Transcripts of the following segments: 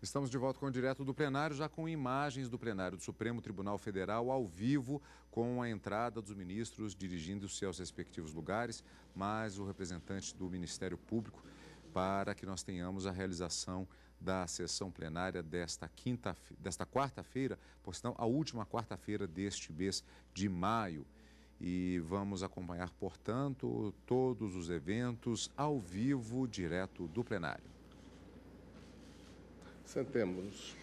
Estamos de volta com o Direto do Plenário, já com imagens do plenário do Supremo Tribunal Federal ao vivo, com a entrada dos ministros dirigindo-se aos respectivos lugares, mais o representante do Ministério Público, para que nós tenhamos a realização da sessão plenária desta quarta-feira, por sinal, a última quarta-feira deste mês de maio. E vamos acompanhar, portanto, todos os eventos ao vivo, direto do plenário. Sentemos-nos.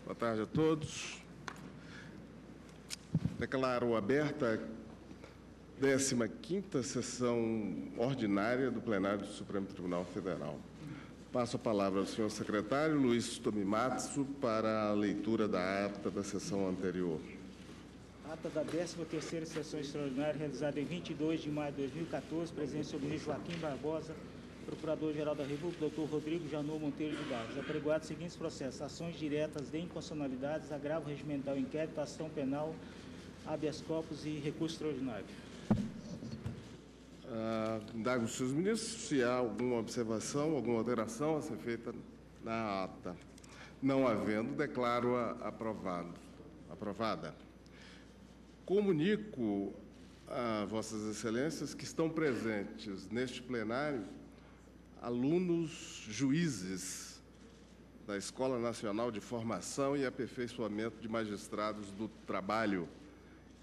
Boa tarde a todos. Declaro aberta a 15ª sessão ordinária do plenário do Supremo Tribunal Federal. Passo a palavra ao senhor secretário Luiz Tomimatsu para a leitura da ata da sessão anterior. Ata da 13ª sessão extraordinária, realizada em 22 de maio de 2014, presidente do ministro Joaquim Barbosa, Procurador-Geral da República, Dr. Rodrigo Janot Monteiro de Barros. Apregoados os seguintes processos: ações diretas de inconstitucionalidades, agravo regimental, inquérito, ação penal, habeas corpus e recurso extraordinário. Indago os senhores ministros se há alguma observação, alguma alteração a ser feita na ata. Não havendo, declaro-a aprovada. Comunico a Vossas Excelências que estão presentes neste plenário alunos juízes da Escola Nacional de Formação e Aperfeiçoamento de Magistrados do Trabalho,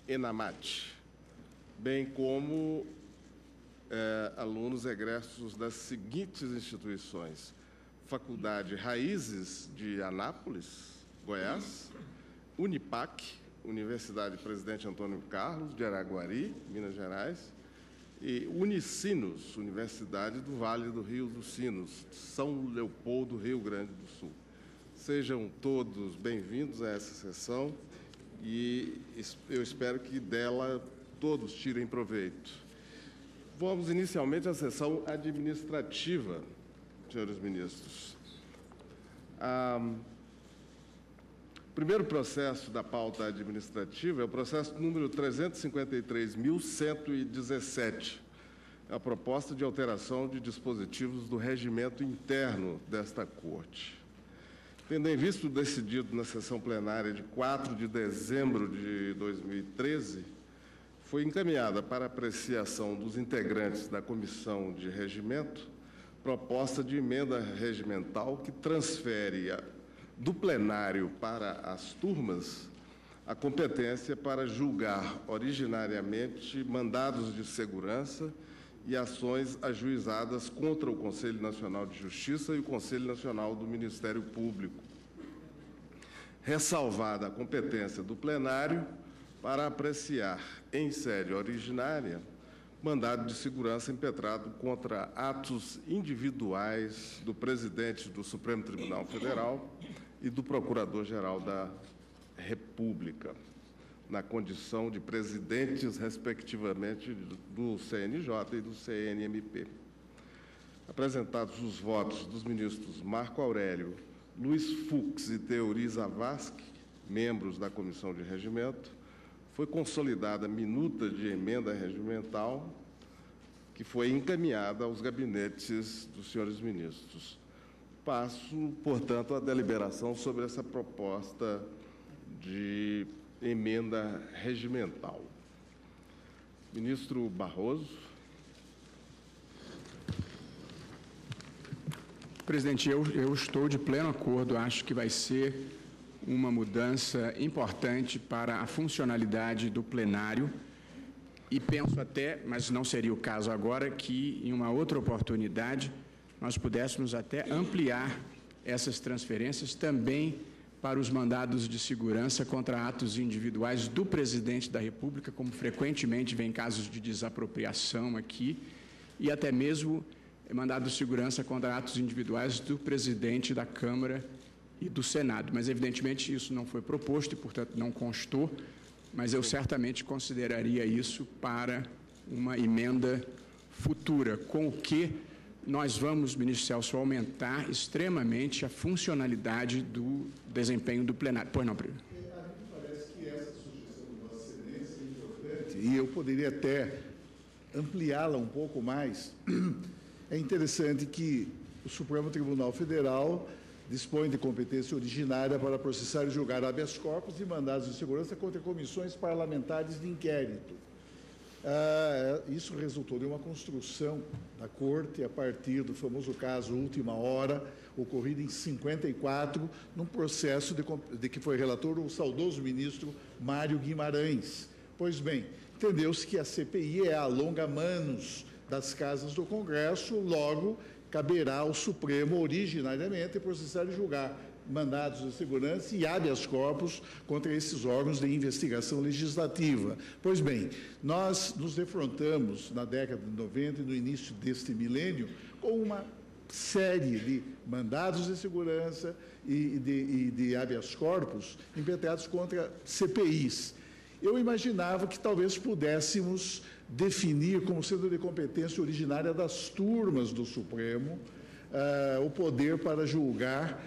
ENAMAT, bem como alunos egressos das seguintes instituições: Faculdade Raízes de Anápolis, Goiás, Unipac, Universidade Presidente Antônio Carlos, de Araguari, Minas Gerais, e Unicinos, Universidade do Vale do Rio dos Sinos, São Leopoldo, Rio Grande do Sul. Sejam todos bem-vindos a essa sessão e eu espero que dela todos tirem proveito. Vamos inicialmente à sessão administrativa, senhores ministros. O primeiro processo da pauta administrativa é o processo número 353.117, a proposta de alteração de dispositivos do regimento interno desta Corte. Tendo em vista o decidido na sessão plenária de 4 de dezembro de 2013, foi encaminhada para apreciação dos integrantes da Comissão de Regimento proposta de emenda regimental que transfere do plenário para as turmas a competência para julgar originariamente mandados de segurança e ações ajuizadas contra o Conselho Nacional de Justiça e o Conselho Nacional do Ministério Público, ressalvada a competência do plenário para apreciar em sede originária mandado de segurança impetrado contra atos individuais do presidente do Supremo Tribunal Federal e do Procurador-Geral da República, na condição de presidentes, respectivamente, do CNJ e do CNMP. Apresentados os votos dos ministros Marco Aurélio, Luiz Fux e Teori Zavascki, membros da Comissão de Regimento, foi consolidada a minuta de emenda regimental que foi encaminhada aos gabinetes dos senhores ministros. Passo, portanto, a deliberação sobre essa proposta de emenda regimental. Ministro Barroso. Presidente, eu estou de pleno acordo, acho que vai ser uma mudança importante para a funcionalidade do plenário e penso até, mas não seria o caso agora, que em uma outra oportunidade nós pudéssemos até ampliar essas transferências também para os mandados de segurança contra atos individuais do presidente da República, como frequentemente vem casos de desapropriação aqui, e até mesmo mandado de segurança contra atos individuais do presidente da Câmara e do Senado. Mas, evidentemente, isso não foi proposto e, portanto, não constou, mas eu certamente consideraria isso para uma emenda futura, com o que nós vamos, ministro Celso, aumentar extremamente a funcionalidade do desempenho do plenário. Pois não, presidente? Parece que essa sugestão de Vossa Excelência é importante e eu poderia até ampliá-la um pouco mais É interessante que o Supremo Tribunal Federal dispõe de competência originária para processar e julgar habeas corpus e mandados de segurança contra comissões parlamentares de inquérito. Isso resultou de uma construção da Corte a partir do famoso caso Última Hora, ocorrido em 54, num processo de que foi relator o saudoso ministro Mário Guimarães. Pois bem, entendeu-se que a CPI é a longa-manos das casas do Congresso, logo caberá ao Supremo, originariamente, processar e julgar mandados de segurança e habeas corpus contra esses órgãos de investigação legislativa. Pois bem, nós nos defrontamos na década de 90 e no início deste milênio com uma série de mandados de segurança e de habeas corpus impetrados contra CPIs. Eu imaginava que talvez pudéssemos definir como sendo de competência originária das turmas do Supremo o poder para julgar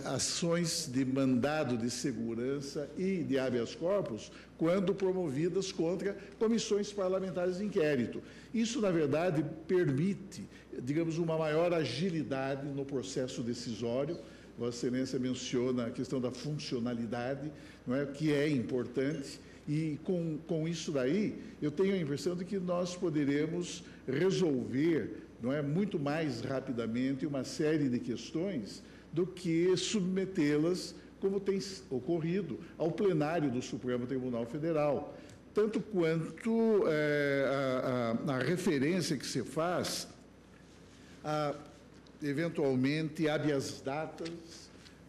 ações de mandado de segurança e de habeas corpus quando promovidas contra comissões parlamentares de inquérito. Isso, na verdade, permite, digamos, uma maior agilidade no processo decisório. Vossa Excelência menciona a questão da funcionalidade, não é, que é importante, e com isso daí, eu tenho a impressão de que nós poderemos resolver, não é, muito mais rapidamente uma série de questões do que submetê-las, como tem ocorrido, ao plenário do Supremo Tribunal Federal. Tanto quanto a referência que se faz a, eventualmente, habeas datas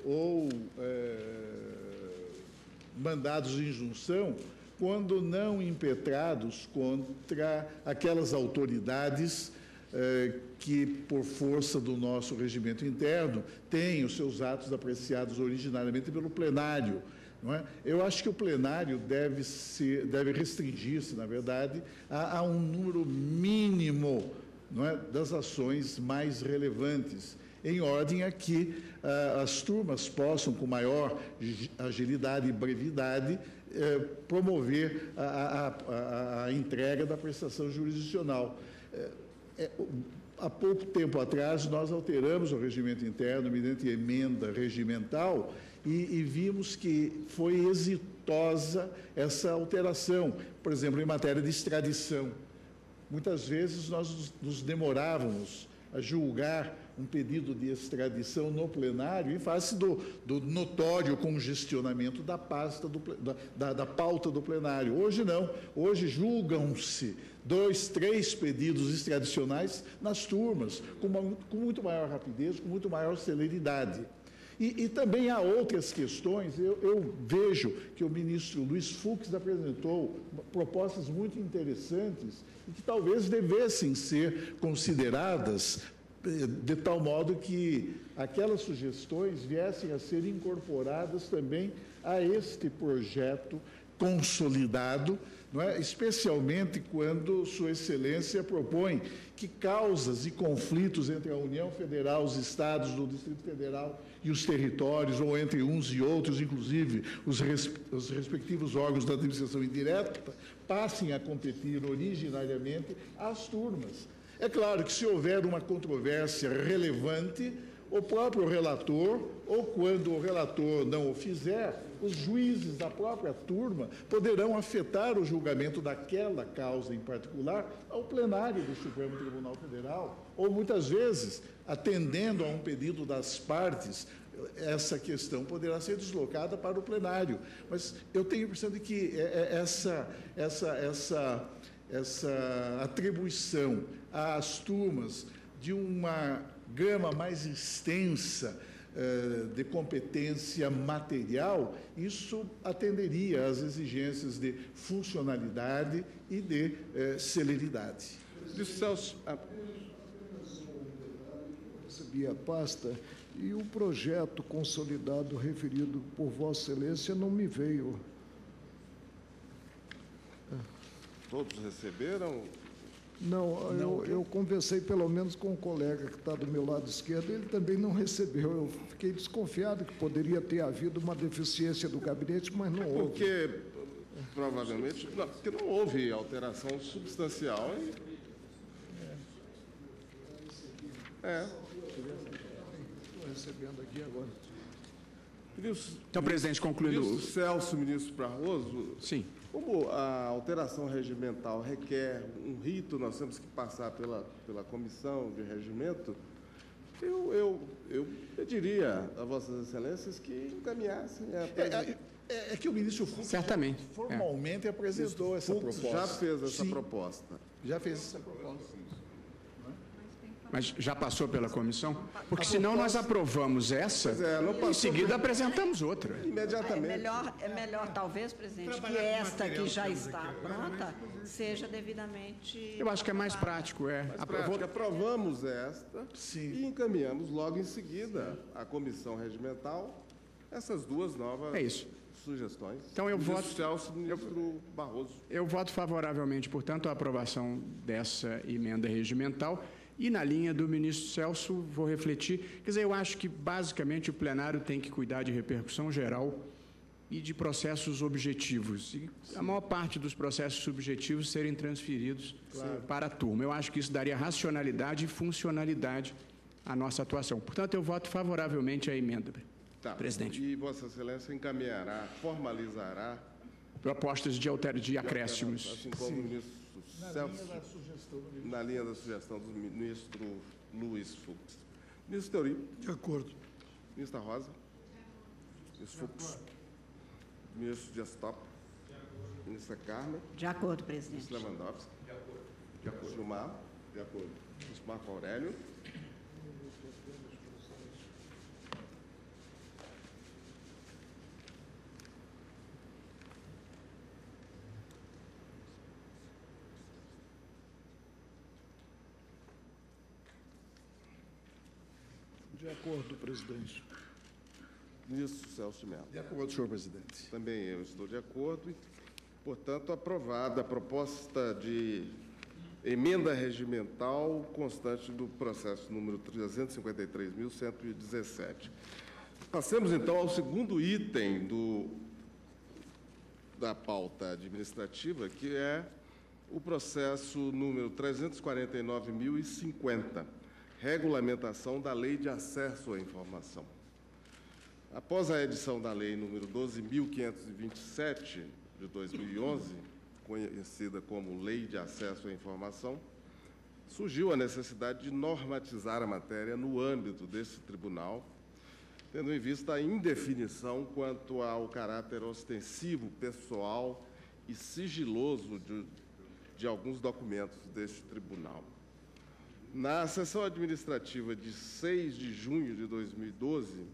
ou mandados de injunção, quando não impetrados contra aquelas autoridades que, por força do nosso regimento interno, têm os seus atos apreciados originariamente pelo plenário. Não é? Eu acho que o plenário deve restringir-se, na verdade, a um número mínimo, não é, das ações mais relevantes, em ordem a que as turmas possam, com maior agilidade e brevidade, promover a entrega da prestação jurisdicional. Há pouco tempo atrás, nós alteramos o regimento interno mediante emenda regimental e vimos que foi exitosa essa alteração, por exemplo, em matéria de extradição. Muitas vezes nós nos demorávamos a julgar um pedido de extradição no plenário em face do notório congestionamento da pasta da pauta do plenário. Hoje não. Hoje julgam-se 2, 3 pedidos extradicionais nas turmas, com muito maior rapidez, com muito maior celeridade. E também há outras questões. Eu vejo que o ministro Luiz Fux apresentou propostas muito interessantes e que talvez devessem ser consideradas de tal modo que aquelas sugestões viessem a ser incorporadas também a este projeto consolidado, não é? Especialmente quando Sua Excelência propõe que causas e conflitos entre a União Federal, os estados do Distrito Federal e os territórios, ou entre uns e outros, inclusive os respectivos órgãos da administração indireta, passem a competir originariamente às turmas. É claro que, se houver uma controvérsia relevante, o próprio relator, ou quando o relator não o fizer, os juízes da própria turma poderão afetar o julgamento daquela causa em particular ao plenário do Supremo Tribunal Federal, ou muitas vezes, atendendo a um pedido das partes, essa questão poderá ser deslocada para o plenário. Mas eu tenho a impressão de que essa atribuição às turmas de uma gama mais extensa de competência material, isso atenderia às exigências de funcionalidade e de celeridade. Celso, recebi a pasta e o projeto consolidado referido por Vossa Excelência não me veio. todos receberam? Não, eu conversei pelo menos com um colega que está do meu lado esquerdo, ele também não recebeu. Eu fiquei desconfiado que poderia ter havido uma deficiência do gabinete, mas não houve. Porque, provavelmente, porque não houve alteração substancial. Estou recebendo aqui agora. Então, presidente, concluindo... Ministro Celso, ministro Barroso, Sim. como a alteração regimental requer um rito, nós temos que passar pela comissão de regimento, eu pediria a Vossas Excelências que encaminhassem É que o ministro Fux Certamente. formalmente apresentou essa proposta. já fez essa Sim, proposta. já fez essa proposta. Mas já passou pela comissão? Porque senão nós aprovamos essa e em seguida apresentamos outra. Imediatamente. É melhor, talvez, presidente, que esta que já está pronta seja devidamente... Eu acho que é mais prático, Aprovamos esta Sim. e encaminhamos logo em seguida à comissão regimental essas duas novas sugestões. Então eu Ministro voto... Celso, ministro Barroso. Eu voto favoravelmente, portanto, à aprovação dessa emenda regimental. E na linha do ministro Celso, vou refletir. Quer dizer, eu acho que, basicamente, o plenário tem que cuidar de repercussão geral e de processos objetivos. E a maior parte dos processos subjetivos serem transferidos para a turma. Eu acho que isso daria racionalidade e funcionalidade à nossa atuação. Portanto, eu voto favoravelmente à emenda, presidente. E Vossa Excelência encaminhará, formalizará... Propostas de acréscimos. Assim como o ministro Celso... Na linha da sugestão do ministro Luiz Fux. Ministro Teori. De acordo. Ministra Rosa. Ministro Fux. Ministro Dias Toffoli. Ministra Carmen. De acordo, presidente. Ministro Lewandowski. De acordo. Gilmar. De acordo. Ministro Marco Aurélio. De acordo, presidente. Ministro Celso de Mello. De acordo, senhor presidente. Também eu estou de acordo e, portanto, aprovada a proposta de emenda regimental constante do processo número 353.117. Passemos, então, ao segundo item da pauta administrativa, que é o processo número 349.050, regulamentação da Lei de Acesso à Informação. Após a edição da Lei número 12.527, de 2011, conhecida como Lei de Acesso à Informação, surgiu a necessidade de normatizar a matéria no âmbito desse tribunal, tendo em vista a indefinição quanto ao caráter ostensivo, pessoal e sigiloso de alguns documentos deste tribunal. Na sessão administrativa de 6 de junho de 2012,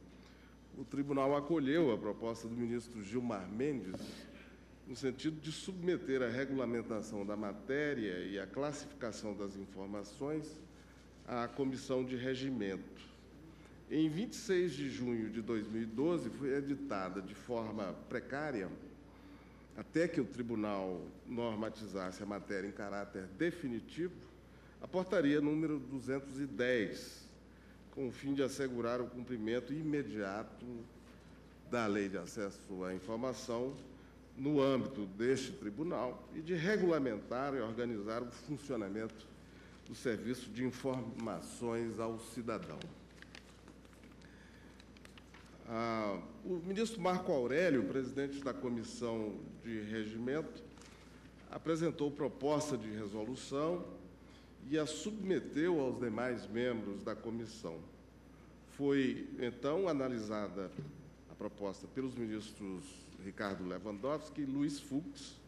o tribunal acolheu a proposta do ministro Gilmar Mendes no sentido de submeter a regulamentação da matéria e a classificação das informações à Comissão de Regimento. Em 26 de junho de 2012, foi editada de forma precária, até que o tribunal normatizasse a matéria em caráter definitivo, a portaria número 210, com o fim de assegurar o cumprimento imediato da Lei de Acesso à Informação no âmbito deste tribunal e de regulamentar e organizar o funcionamento do Serviço de Informações ao Cidadão. O ministro Marco Aurélio, presidente da Comissão de Regimento, apresentou proposta de resolução e a submeteu aos demais membros da comissão. Foi, então, analisada a proposta pelos ministros Ricardo Lewandowski e Luiz Fux,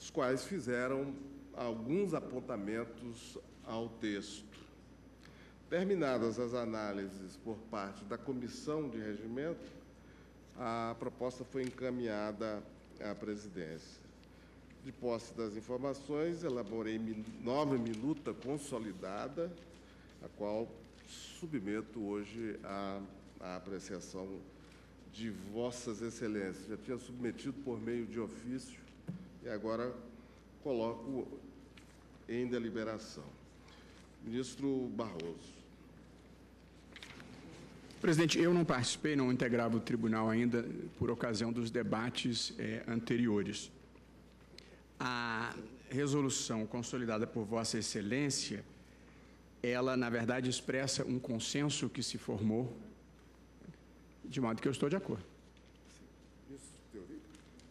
os quais fizeram alguns apontamentos ao texto. Terminadas as análises por parte da Comissão de Regimento, a proposta foi encaminhada à presidência. De posse das informações, elaborei nova minuta consolidada, a qual submeto hoje à apreciação de Vossas Excelências. Já tinha submetido por meio de ofício e agora coloco em deliberação. Ministro Barroso. Presidente, eu não participei, não integrava o tribunal ainda por ocasião dos debates anteriores. A resolução consolidada por Vossa Excelência ela, na verdade, expressa um consenso que se formou, de modo que eu estou de acordo.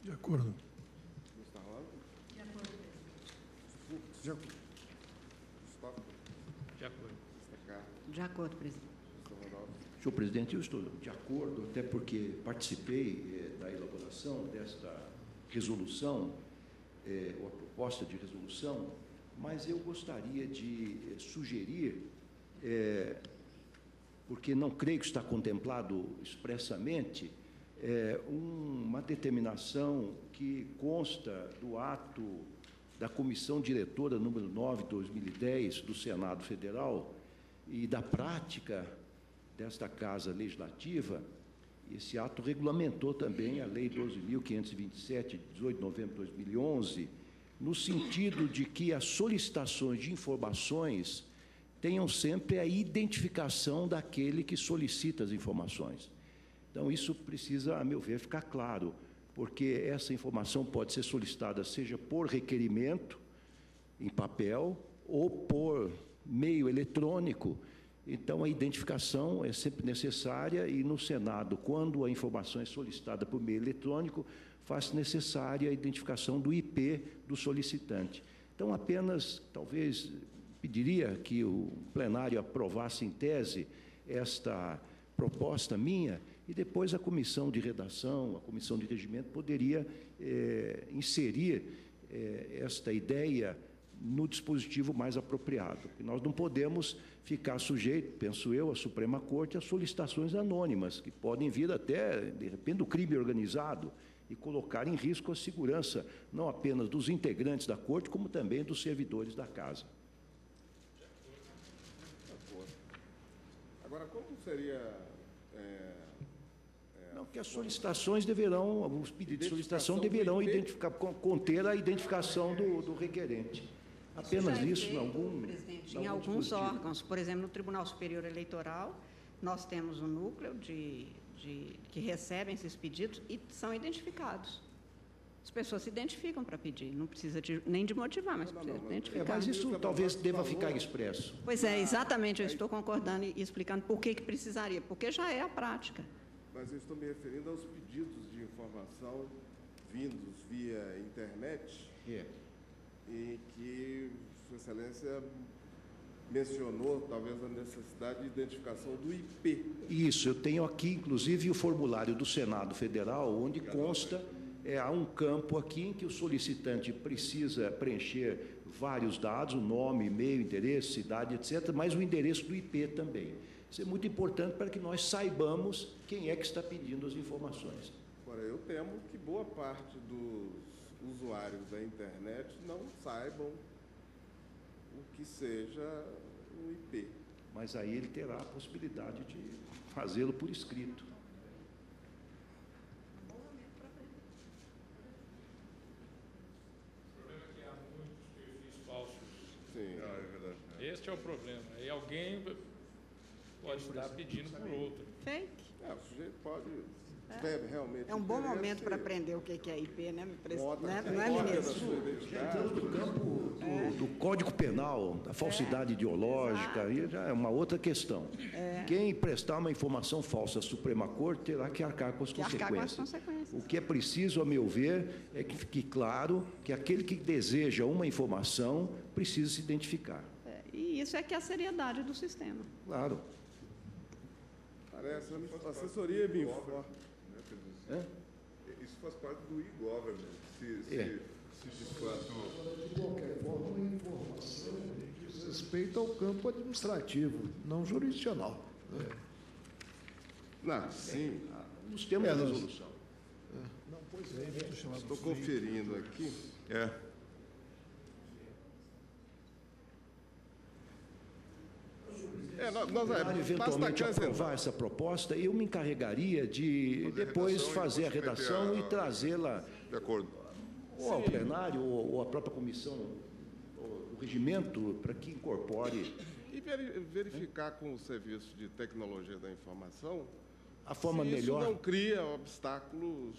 De acordo. De acordo, presidente. Senhor presidente, eu estou de acordo, até porque participei da elaboração desta resolução, ou a proposta de resolução, mas eu gostaria de sugerir, porque não creio que está contemplado expressamente, uma determinação que consta do ato da Comissão Diretora número 9, 2010, do Senado Federal, e da prática desta Casa Legislativa. Esse ato regulamentou também a Lei 12.527, de 18 de novembro de 2011, no sentido de que as solicitações de informações tenham sempre a identificação daquele que solicita as informações. Então, isso precisa, a meu ver, ficar claro, porque essa informação pode ser solicitada, seja por requerimento, em papel, ou por meio eletrônico. Então, a identificação é sempre necessária e, no Senado, quando a informação é solicitada por meio eletrônico, faz necessária a identificação do IP do solicitante. Então, apenas, talvez, pediria que o plenário aprovasse em tese esta proposta minha e depois a comissão de redação, a comissão de regimento poderia inserir esta ideia no dispositivo mais apropriado. E nós não podemos ficar sujeito, penso eu, à Suprema Corte, a solicitações anônimas, que podem vir até, de repente, do crime organizado e colocar em risco a segurança, não apenas dos integrantes da Corte, como também dos servidores da Casa. Agora, como seria... Não, que as solicitações deverão, os pedidos de solicitação deverão conter a identificação do requerente. Apenas isso, em alguns órgãos, por exemplo, no Tribunal Superior Eleitoral, nós temos um núcleo que recebem esses pedidos e são identificados. As pessoas se identificam para pedir, não precisa nem de motivar, mas precisa identificar. Mas isso talvez deva ficar expresso. Pois é, exatamente, eu estou concordando e explicando por que precisaria, porque já é a prática. Mas eu estou me referindo aos pedidos de informação vindos via internet, e que Sua Excelência mencionou, talvez, a necessidade de identificação do IP. Isso, eu tenho aqui, inclusive, o formulário do Senado Federal, onde consta, há um campo aqui em que o solicitante precisa preencher vários dados, o nome, e-mail, endereço, cidade, etc., mas o endereço do IP também. Isso é muito importante para que nós saibamos quem é que está pedindo as informações. Agora, eu temo que boa parte dos usuários da internet não saibam o que seja o IP. Mas aí ele terá a possibilidade de fazê-lo por escrito. O problema é que há muitos perfis falsos. Sim, é verdade. Este é o problema. Aí alguém pode estar pedindo por outro. Fake. O sujeito pode... Realmente é um bom momento para aprender o que é IP, né, presidente? Não é, ministro? Já entramos no campo do Código Penal, da falsidade ideológica, aí já é uma outra questão. Quem prestar uma informação falsa à Suprema Corte terá que arcar com as consequências. O que é preciso, a meu ver, é que fique claro que aquele que deseja uma informação precisa se identificar. E isso é que é a seriedade do sistema. Claro. Parece, a assessoria me informa. Isso faz parte do e-government, se de fato... De qualquer forma, a informação diz respeito ao campo administrativo, não jurisdicional. Não, sim. Nos termos da resolução. Não, pois é. Estou conferindo aqui. Eventualmente aprovar essa proposta, eu me encarregaria de depois fazer a redação e trazê-la ou ao plenário ou à própria comissão, o regimento, para que incorpore. E verificar com o Serviço de Tecnologia da Informação a forma se melhor. Isso não cria obstáculos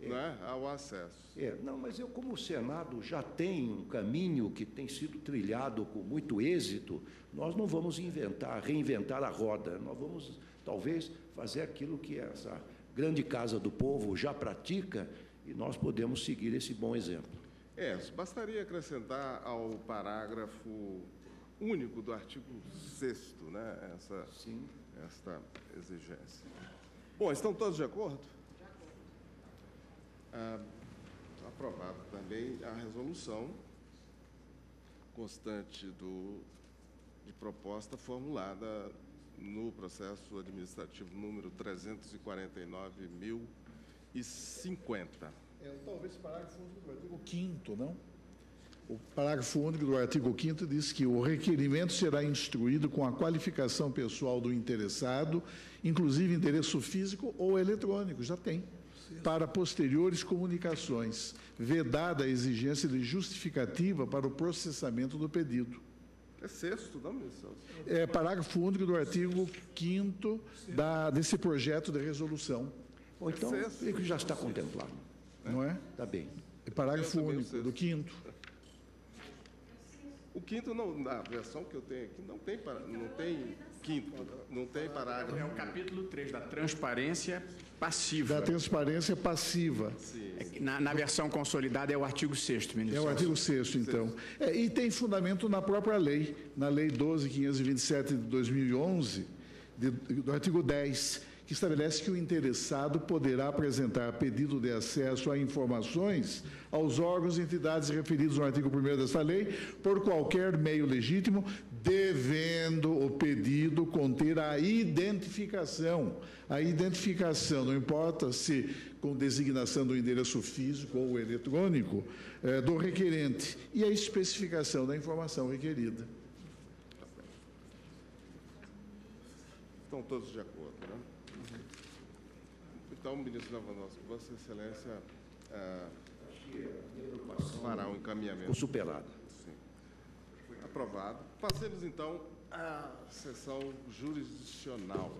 né, ao acesso. Não, mas como o Senado já tem um caminho que tem sido trilhado com muito êxito, nós não vamos reinventar a roda, nós vamos, talvez, fazer aquilo que essa grande Casa do Povo já pratica e nós podemos seguir esse bom exemplo. Bastaria acrescentar ao parágrafo único do artigo 6º, né, esta exigência. Bom, estão todos de acordo? Aprovado também a resolução constante de proposta formulada no processo administrativo número 349.050. Talvez o parágrafo único do artigo 5º, não? O parágrafo único do artigo 5º diz que o requerimento será instruído com a qualificação pessoal do interessado, inclusive endereço físico ou eletrônico, já tem, para posteriores comunicações, vedada a exigência de justificativa para o processamento do pedido. É 6º, não, ministro? Parágrafo único do artigo 5º desse projeto de resolução. Ou então, ele já está contemplado. Não é? Está bem. Parágrafo único do 5º. O 5º, não, na versão que eu tenho aqui, não tem 5º, não tem parágrafo. É o capítulo 3 da transparência passiva. Da transparência passiva. Na versão consolidada é o artigo 6º, ministro. É o artigo 6º, então. E tem fundamento na própria lei, na Lei 12.527 de 2011, do artigo 10, que estabelece que o interessado poderá apresentar pedido de acesso a informações aos órgãos e entidades referidos no artigo 1º desta lei, por qualquer meio legítimo, devendo o pedido conter a identificação. A identificação, não importa se com designação do endereço físico ou eletrônico, do requerente, e a especificação da informação requerida. Estão todos de acordo, né? Então, ministro Lewandowski, Vossa Excelência fará um encaminhamento. Superado. Sim. Aprovado. Passemos, então, à sessão jurisdicional.